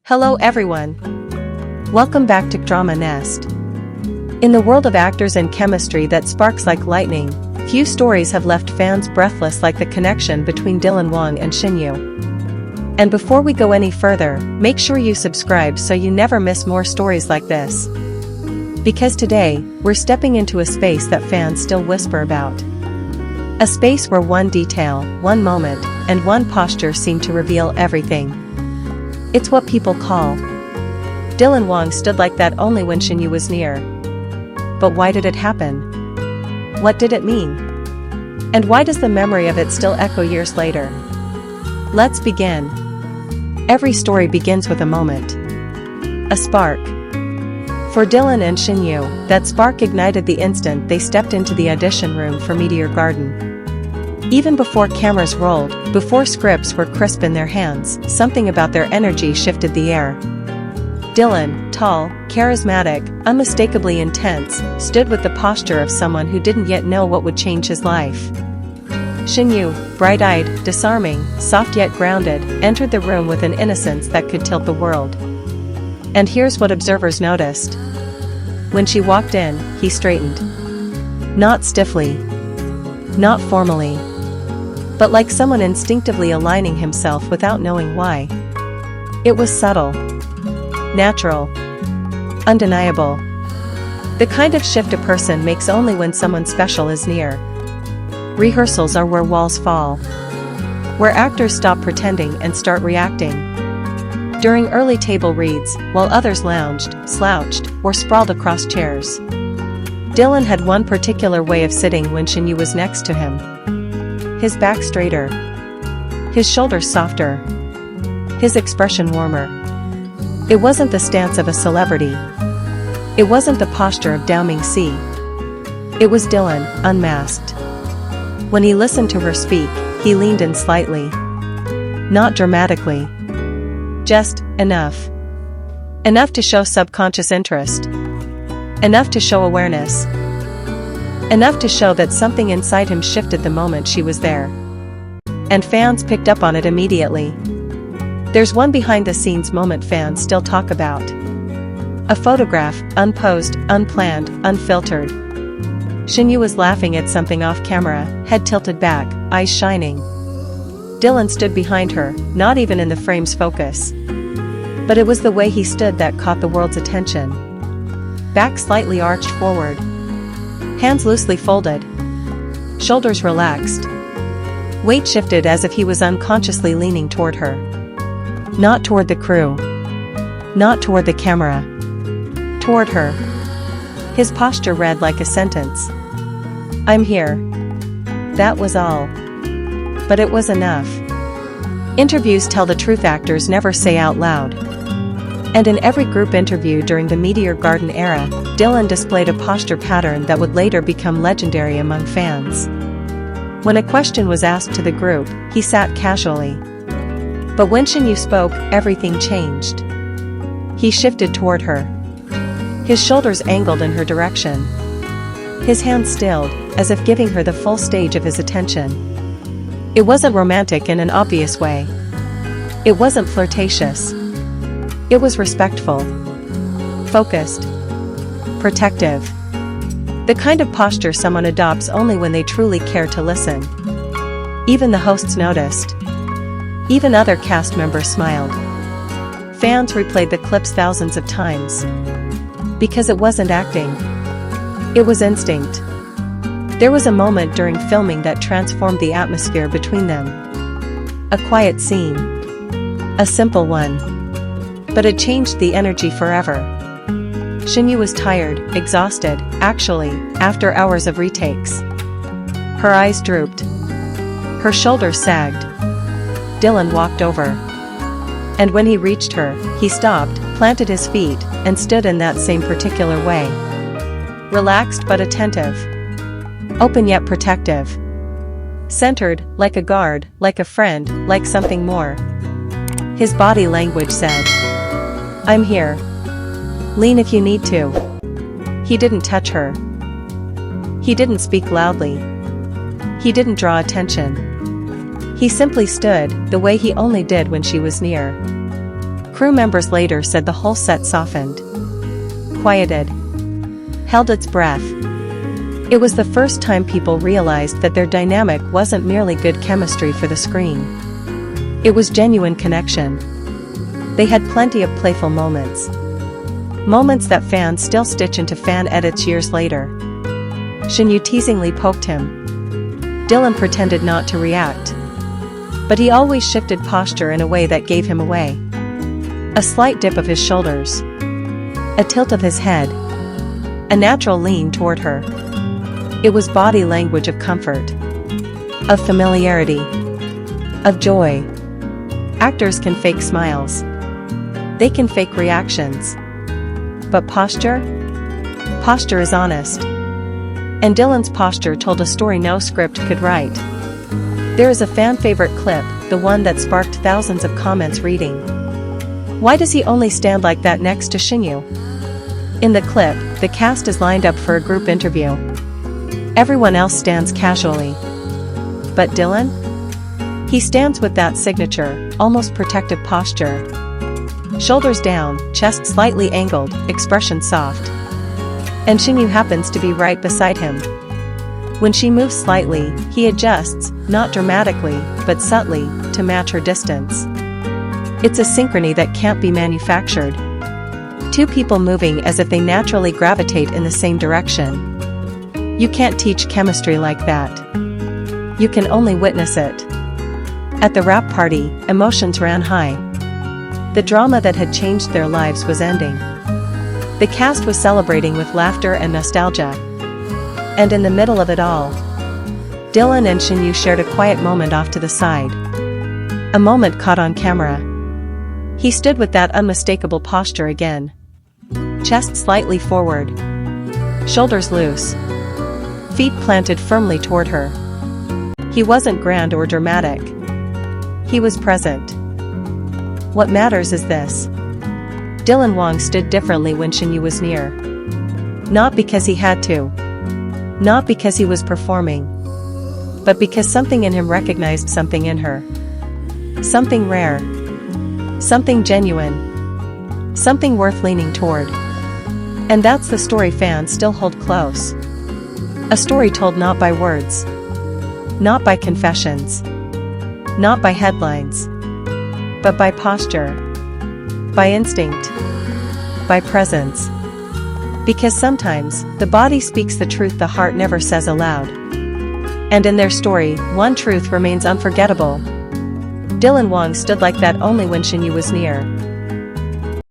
Hello everyone. Welcome back to Drama Nest. In the world of actors and chemistry that sparks like lightning, few stories have left fans breathless like the connection between Wang and Shen Yue. And before we go any further, make sure you subscribe so you never miss more stories like this. Because today, we're stepping into a space that fans still whisper about. A space where one detail, one moment, and one posture seem to reveal everything. It's what people call. Wang stood like that only when Shen Yue was near. But why did it happen? What did it mean? And why does the memory of it still echo years later? Let's begin. Every story begins with a moment. A spark. For Dylan and Shen Yue, that spark ignited the instant they stepped into the audition room for Meteor Garden. Even before cameras rolled, before scripts were crisp in their hands, something about their energy shifted the air. Dylan, tall, charismatic, unmistakably intense, stood with the posture of someone who didn't yet know what would change his life. Shen Yue, bright-eyed, disarming, soft yet grounded, entered the room with an innocence that could tilt the world. And here's what observers noticed. When she walked in, he straightened. Not stiffly. Not formally. But like someone instinctively aligning himself without knowing why. It was subtle. Natural. Undeniable. The kind of shift a person makes only when someone special is near. Rehearsals are where walls fall. Where actors stop pretending and start reacting. During early table reads, while others lounged, slouched, or sprawled across chairs. Dylan had one particular way of sitting when Shen Yue was next to him. His back straighter. His shoulders softer. His expression warmer. It wasn't the stance of a celebrity. It wasn't the posture of Dao Mingxi. It was Dylan, unmasked. When he listened to her speak, he leaned in slightly. Not dramatically. Just enough. Enough to show subconscious interest. Enough to show awareness. Enough to show that something inside him shifted the moment she was there. And fans picked up on it immediately. There's one behind-the-scenes moment fans still talk about. A photograph, unposed, unplanned, unfiltered. Shen Yue was laughing at something off camera, head tilted back, eyes shining. Dylan stood behind her, not even in the frame's focus. But it was the way he stood that caught the world's attention. Back slightly arched forward. Hands loosely folded. Shoulders relaxed. Weight shifted as if he was unconsciously leaning toward her. Not toward the crew. Not toward the camera. Toward her. His posture read like a sentence. I'm here. That was all. But it was enough. Interviews tell the truth actors never say out loud. And in every group interview during the Meteor Garden era, Dylan displayed a posture pattern that would later become legendary among fans. When a question was asked to the group, he sat casually. But when Shen Yue spoke, everything changed. He shifted toward her. His shoulders angled in her direction. His hands stilled, as if giving her the full stage of his attention. It wasn't romantic in an obvious way. It wasn't flirtatious. It was respectful. Focused. Protective. The kind of posture someone adopts only when they truly care to listen. Even the hosts noticed. Even other cast members smiled. Fans replayed the clips thousands of times. Because it wasn't acting. It was instinct. There was a moment during filming that transformed the atmosphere between them. A quiet scene. A simple one. But it changed the energy forever. Shen Yue was tired, exhausted, actually, after hours of retakes. Her eyes drooped. Her shoulders sagged. Dylan walked over. And when he reached her, he stopped, planted his feet, and stood in that same particular way. Relaxed but attentive. Open yet protective. Centered, like a guard, like a friend, like something more. His body language said, I'm here. Lean if you need to. He didn't touch her. He didn't speak loudly. He didn't draw attention. He simply stood, the way he only did when she was near. Crew members later said the whole set softened, quieted, held its breath. It was the first time people realized that their dynamic wasn't merely good chemistry for the screen. It was genuine connection. They had plenty of playful moments. Moments that fans still stitch into fan edits years later. Shen Yue teasingly poked him. Dylan pretended not to react. But he always shifted posture in a way that gave him away. A slight dip of his shoulders. A tilt of his head. A natural lean toward her. It was body language of comfort. Of familiarity. Of joy. Actors can fake smiles. They can fake reactions. But posture? Posture is honest. And Dylan's posture told a story no script could write. There is a fan favorite clip, the one that sparked thousands of comments reading, "Why does he only stand like that next to Shen Yue?" In the clip, the cast is lined up for a group interview. Everyone else stands casually. But Dylan? He stands with that signature, almost protective posture. Shoulders down, chest slightly angled, expression soft. And Shen Yue happens to be right beside him. When she moves slightly, he adjusts, not dramatically, but subtly, to match her distance. It's a synchrony that can't be manufactured. Two people moving as if they naturally gravitate in the same direction. You can't teach chemistry like that. You can only witness it. At the wrap party, emotions ran high. The drama that had changed their lives was ending. The cast was celebrating with laughter and nostalgia. And in the middle of it all, Dylan and Shen Yue shared a quiet moment off to the side. A moment caught on camera. He stood with that unmistakable posture again. Chest slightly forward. Shoulders loose. Feet planted firmly toward her. He wasn't grand or dramatic. He was present. What matters is this. Dylan Wang stood differently when Shen Yue was near. Not because he had to. Not because he was performing. But because something in him recognized something in her. Something rare. Something genuine. Something worth leaning toward. And that's the story fans still hold close. A story told not by words. Not by confessions. Not by headlines. But by posture. By instinct. By presence. Because sometimes, the body speaks the truth the heart never says aloud. And in their story, one truth remains unforgettable. Dylan Wang stood like that only when Shen Yue was near.